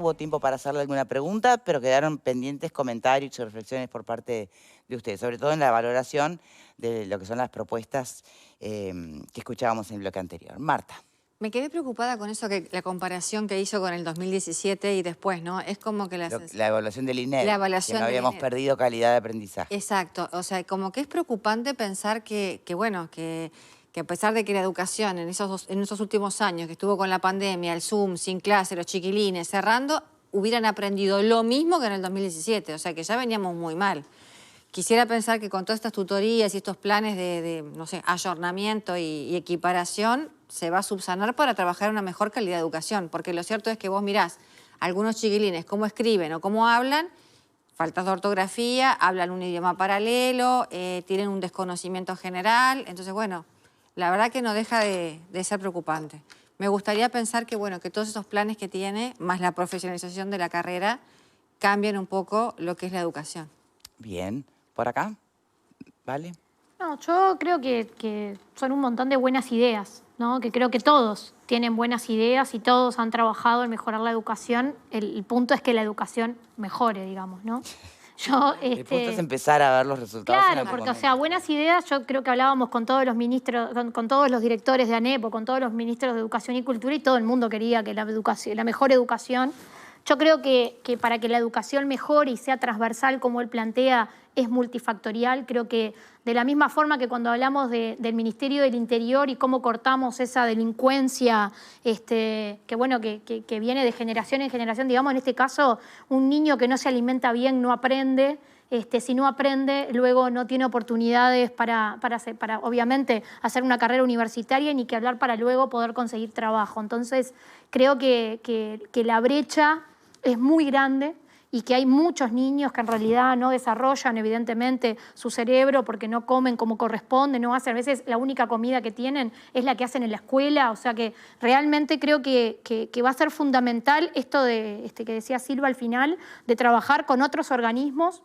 Hubo tiempo para hacerle alguna pregunta, pero quedaron pendientes comentarios y reflexiones por parte de ustedes, sobre todo en la valoración de lo que son las propuestas que escuchábamos en el bloque anterior. Marta. Me quedé preocupada con eso, que la comparación que hizo con el 2017 y después, ¿no? Es como que La evaluación del INED, la evaluación que no del habíamos INED. perdido calidad de aprendizaje. Exacto, o sea, como que es preocupante pensar que a pesar de que la educación en esos últimos años que estuvo con la pandemia, el Zoom, sin clase, los chiquilines, cerrando, hubieran aprendido lo mismo que en el 2017, o sea que ya veníamos muy mal. Quisiera pensar que con todas estas tutorías y estos planes no sé, ayornamiento y equiparación se va a subsanar para trabajar en una mejor calidad de educación, porque lo cierto es que vos mirás algunos chiquilines cómo escriben o cómo hablan, faltas de ortografía, hablan un idioma paralelo, tienen un desconocimiento general. Entonces, bueno, la verdad que no deja de ser preocupante. Me gustaría pensar que, bueno, que todos esos planes que tiene, más la profesionalización de la carrera, cambian un poco lo que es la educación. Bien. ¿Por acá? ¿Vale? No, yo creo que son un montón de buenas ideas, ¿no? Que creo que todos tienen buenas ideas y todos han trabajado en mejorar la educación. El punto es que la educación mejore, digamos, ¿no? El punto es empezar a ver los resultados. Claro, porque, o sea, buenas ideas, yo creo que hablábamos con todos los ministros, con todos los directores de ANEP, con todos los ministros de Educación y Cultura, y todo el mundo quería que la mejor educación. Yo creo que para que la educación mejore y sea transversal como él plantea, es multifactorial. Creo que de la misma forma que cuando hablamos del Ministerio del Interior y cómo cortamos esa delincuencia que viene de generación en generación, digamos, en este caso, un niño que no se alimenta bien no aprende. Si no aprende, luego no tiene oportunidades para obviamente, hacer una carrera universitaria, ni que hablar para luego poder conseguir trabajo. Entonces, creo que la brecha es muy grande y que hay muchos niños que en realidad no desarrollan, evidentemente, su cerebro porque no comen como corresponde, no hacen, a veces la única comida que tienen es la que hacen en la escuela. O sea que realmente creo que va a ser fundamental esto que decía Silva al final, de trabajar con otros organismos,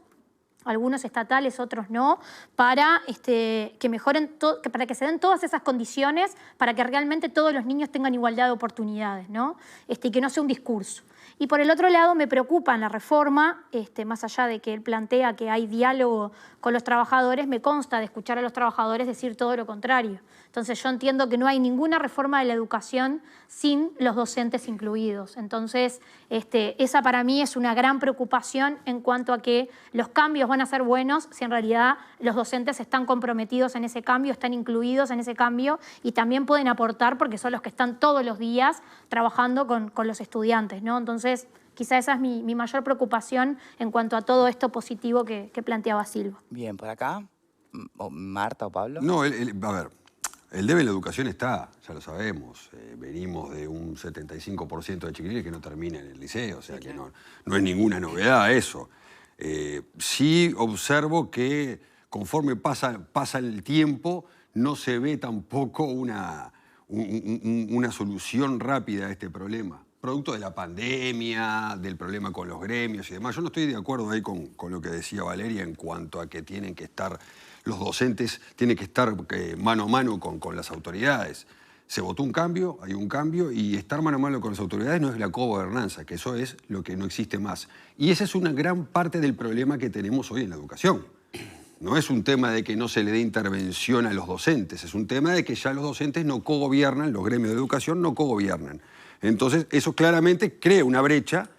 algunos estatales, otros no, para que mejoren, para que se den todas esas condiciones para que realmente todos los niños tengan igualdad de oportunidades, ¿no? Y que no sea un discurso. Y por el otro lado me preocupa en la reforma, más allá de que él plantea que hay diálogo con los trabajadores, me consta de escuchar a los trabajadores decir todo lo contrario. Entonces yo entiendo que no hay ninguna reforma de la educación sin los docentes incluidos. Entonces esa para mí es una gran preocupación en cuanto a que los cambios van a ser buenos si en realidad los docentes están comprometidos en ese cambio, están incluidos en ese cambio y también pueden aportar porque son los que están todos los días trabajando con los estudiantes, ¿no? Entonces, quizá esa es mi mayor preocupación en cuanto a todo esto positivo que planteaba Silva. Bien, ¿por acá? ¿Marta o Pablo? No, a ver, el debe en la educación está, ya lo sabemos. Venimos de un 75% de chiquilines que no terminan en el liceo, o sea que no es ninguna novedad eso. Sí observo que conforme pasa el tiempo, no se ve tampoco una solución rápida a este problema. Producto de la pandemia, del problema con los gremios y demás. Yo no estoy de acuerdo ahí con lo que decía Valeria en cuanto a que tienen que estar, los docentes tienen que estar mano a mano con las autoridades. Se votó un cambio, hay un cambio, y estar mano a mano con las autoridades no es la cogobernanza, que eso es lo que no existe más. Y esa es una gran parte del problema que tenemos hoy en la educación. No es un tema de que no se le dé intervención a los docentes, es un tema de que ya los docentes no cogobiernan, los gremios de educación no cogobiernan. Entonces, eso claramente crea una brecha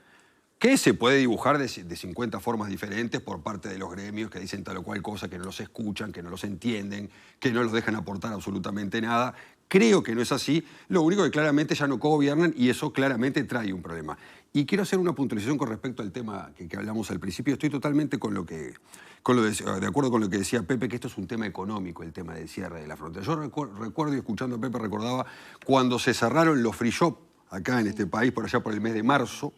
que se puede dibujar de 50 formas diferentes por parte de los gremios que dicen tal o cual cosa, que no los escuchan, que no los entienden, que no los dejan aportar absolutamente nada. Creo que no es así. Lo único que claramente ya no cogobiernan y eso claramente trae un problema. Y quiero hacer una puntualización con respecto al tema que hablamos al principio. Estoy totalmente de acuerdo con lo que decía Pepe, que esto es un tema económico, el tema del cierre de la frontera. Yo recuerdo y escuchando a Pepe recordaba cuando se cerraron los free shop acá en este país por allá por el mes de marzo,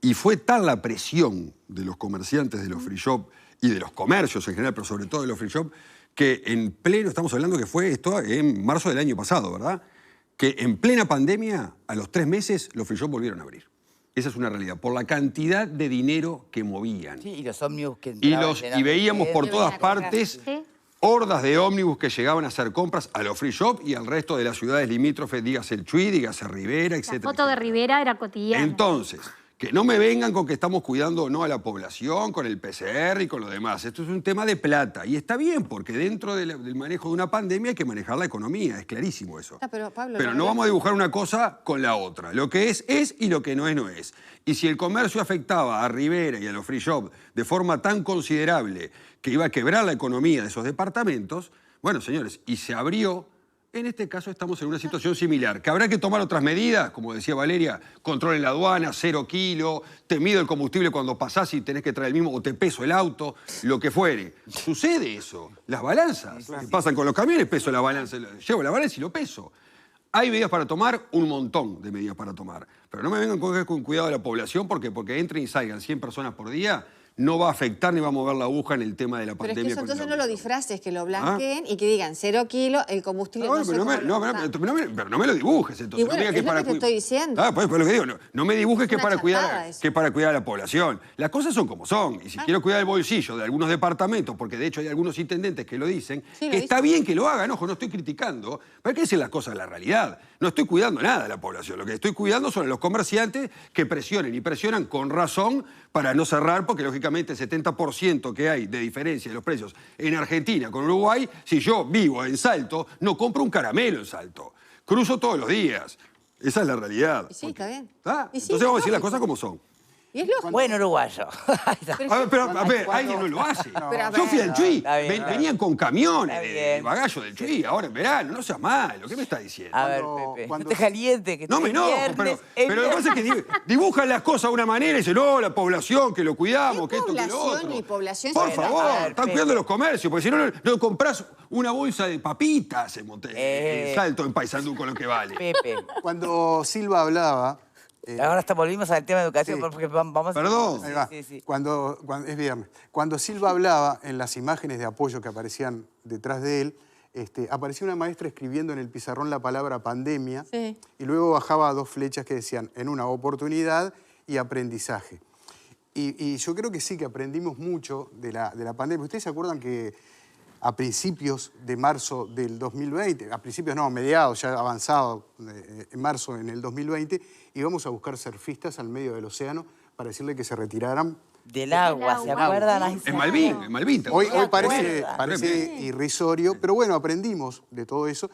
y fue tal la presión de los comerciantes de los free shop y de los comercios en general, pero sobre todo de los free shop, que en pleno, estamos hablando que fue esto en marzo del año pasado, ¿verdad? Que en plena pandemia, a los 3 meses, los free shop volvieron a abrir. Esa es una realidad, por la cantidad de dinero que movían. Sí, y los ómnibus que Y veíamos por todas partes hordas de ómnibus que llegaban a hacer compras a los free shop y al resto de las ciudades limítrofes, dígase el Chuy, dígase Rivera, etc. La foto de Rivera era cotidiana. Entonces, Que no me vengan con que estamos cuidando o no a la población, con el PCR y con lo demás. Esto es un tema de plata. Y está bien, porque dentro del manejo de una pandemia hay que manejar la economía. Es clarísimo eso. Pero, Pablo, Pero no vamos a dibujar una cosa con la otra. Lo que es y lo que no es, no es. Y si el comercio afectaba a Rivera y a los free shop de forma tan considerable que iba a quebrar la economía de esos departamentos, bueno, señores, y se abrió. En este caso estamos en una situación similar, que habrá que tomar otras medidas, como decía Valeria, control en la aduana, 0 kilos, te mido el combustible cuando pasás y tenés que traer el mismo, o te peso el auto, lo que fuere. Sucede eso. Las balanzas, que pasan con los camiones, peso la balanza, llevo la balanza y lo peso. Hay medidas para tomar, un montón de medidas para tomar. Pero no me vengan con cuidado de la población, porque entren y salgan 100 personas por día, no va a afectar ni va a mover la aguja en el tema de la Pero pandemia. es que eso con el entonces no lo aumento. disfraces, que lo blanqueen y que digan 0 kilos, el combustible Bueno, no sé pero no me lo dibujes entonces. Y bueno, no me digas es lo que te estoy diciendo. Pues lo que digo, no me dibujes Es que una para, chantada eso. que para cuidar a la población. Las cosas son como son. Y si quiero cuidar el bolsillo de algunos departamentos, porque de hecho hay algunos intendentes que lo dicen, Sí, que está bien que lo hagan, ojo, no estoy criticando, pero hay que decir las cosas de la realidad. No estoy cuidando nada de la población. Lo que estoy cuidando son los comerciantes que presionen y presionan con razón para no cerrar, porque lógicamente el 70% que hay de diferencia de los precios en Argentina con Uruguay, si yo vivo en Salto, no compro un caramelo en Salto. Cruzo todos los días. Esa es la realidad. Y sí, está bien. ¿Ah? Y sí, Entonces vamos a decir las lógico. cosas como son. Y es lógico. Buen uruguayo. Ahí está. A ver, alguien no lo hace. Pero, Yo fui al Chuy, Está bien, está venían con camiones Está de bien. bagallo del Chuy, ahora en verano, no seas malo, ¿qué me está diciendo? A ver, Cuando- Pepe, cuando- no te caliente, que No me es enojo, viernes, pero lo que pasa es que dibujan las cosas de una manera y dicen, no, la población, que lo cuidamos, ¿Qué que esto, que lo población otro. ni población? Por Bueno, favor, a ver, están Pepe. cuidando los comercios, porque si no, no compras una bolsa de papitas en en Salto, en Paysandú, con lo que vale. Pepe. Cuando Silva hablaba... Ahora hasta volvimos al tema de educación, Sí. porque vamos... Perdón. Ahí va. Sí, sí. Cuando es viernes. Cuando Silva hablaba, en las imágenes de apoyo que aparecían detrás de él, aparecía una maestra escribiendo en el pizarrón la palabra pandemia Sí. y luego bajaba 2 flechas que decían en una oportunidad y aprendizaje. Y yo creo que sí, que aprendimos mucho de la pandemia. ¿Ustedes se acuerdan que a principios de marzo del 2020, a principios no, mediados, ya avanzado, en marzo en el 2020, íbamos a buscar surfistas al medio del océano para decirle que se retiraran? Del agua, ¿se agua. acuerdan? Ay, En Malvin. ¿te Hoy acordás? parece, acuerdas. parece irrisorio, pero bueno, aprendimos de todo eso.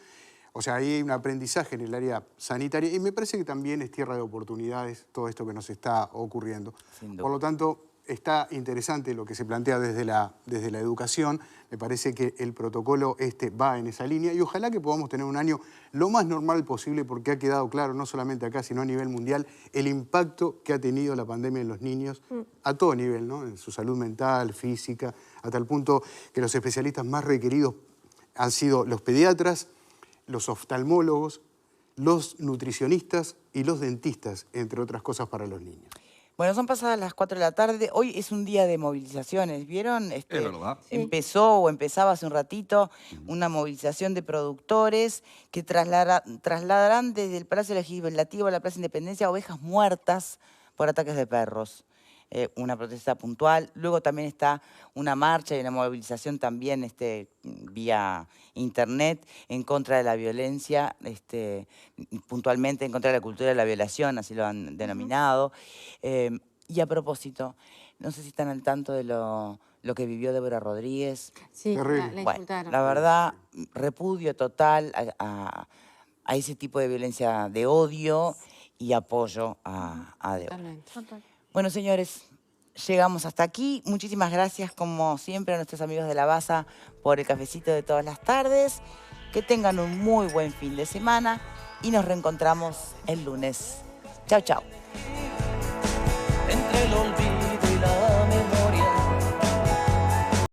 O sea, hay un aprendizaje en el área sanitaria y me parece que también es tierra de oportunidades todo esto que nos está ocurriendo. Sin duda. Por lo tanto, está interesante lo que se plantea desde la educación. Me parece que el protocolo va en esa línea y ojalá que podamos tener un año lo más normal posible porque ha quedado claro, no solamente acá, sino a nivel mundial, el impacto que ha tenido la pandemia en los niños a todo nivel, ¿no? En su salud mental, física, a tal punto que los especialistas más requeridos han sido los pediatras, los oftalmólogos, los nutricionistas y los dentistas, entre otras cosas para los niños. Bueno, son pasadas las 4 de la tarde. Hoy es un día de movilizaciones, ¿vieron? Es verdad. Empezó o empezaba hace un ratito una movilización de productores que trasladarán desde el Palacio Legislativo a la Plaza Independencia ovejas muertas por ataques de perros. Una protesta puntual. Luego también está una marcha y una movilización también vía internet en contra de la violencia, puntualmente en contra de la cultura de la violación, así lo han denominado. Y a propósito, no sé si están al tanto de lo que vivió Débora Rodríguez. Sí, Terrible. la Bueno, insultaron. la verdad, repudio total a ese tipo de violencia de odio y apoyo a Débora. Totalmente. Bueno, señores, llegamos hasta aquí. Muchísimas gracias, como siempre, a nuestros amigos de La Baza por el cafecito de todas las tardes. Que tengan un muy buen fin de semana y nos reencontramos el lunes. Chao, chao.